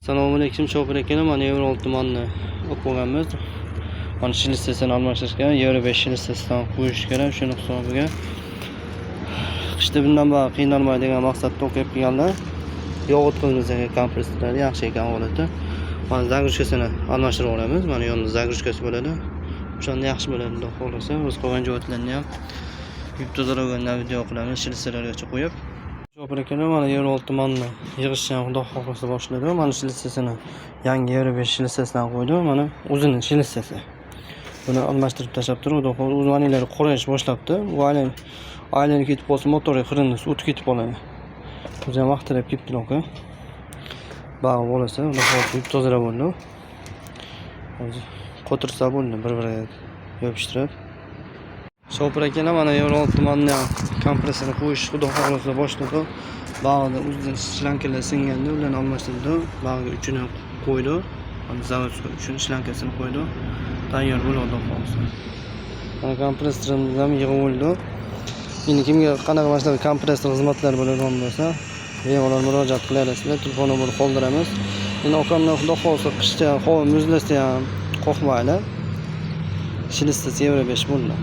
Assalomu alaykum, Shopir aka. Mana Euro tumanni o'qib bo'lganmiz. Mana shil listesini almashtirishga, Euro 5 shil listesidan qo'yish kerak. Shuning hisobiga qishda bundan buyon qiynalmaydigan maqsadda o'qib kelganlar. Yo'g'itqizimizga kompressorlar yaxshi ekan holatda. Mana zagruchkasini almashtirib olamiz. Mana yonida zagruchkasi bo'ladi. O'shanda yaxshi bo'ladi, xudo xolasa. O'z qolgan joyatlarni ham yuk tozalagandan video qilamiz, shil listelargacha qo'yib. Shopir aka, mana Euro tumanni yig'ishni ham xudo xolasa boshladi. Mana shil listesini yangi Euro 5 shil listesidan qo'ydi. Mana o'zining shil listesi. Buni almashtirib tashlab turib, xudo xolasa o'z vanilari quraysh boshlabdi. Bu aylanib ketib qolsa, motori qirindi, o'tib ketib qoladi. O'zi ham vaqtilab ketdi aka. Bog'i bo'lsa, xudo xolasa yuk tozalab bo'ldi. Hozir qo'tirsa bo'ldi, bir-biriga yopishtirib. Shopir aka, mana Euro tumanni kompressorni qo'yish xudo xolasa boshladi. Bog'ida o'zidan shlankalar singandi, ularni almashtirdi. Bog'iga uchini qo'ydi. Mana zavodga uchini shlankasini qo'ydi. Tayyor bo'ldi xudo xolasa. Mana kompressorimiz ham yig'ib bo'ldi. Endi kimga qanaqa mana shunaqa kompressor xizmatlari bo'ladigan bo'lsa, bemalol murojaat qilasizlar. Telefon nomerini qoldiramiz. Endi akamdan xudo xolasa qishda havo muzlasa ham qo'rqmaylar. Shil listesi Euro 5 bo'ldi.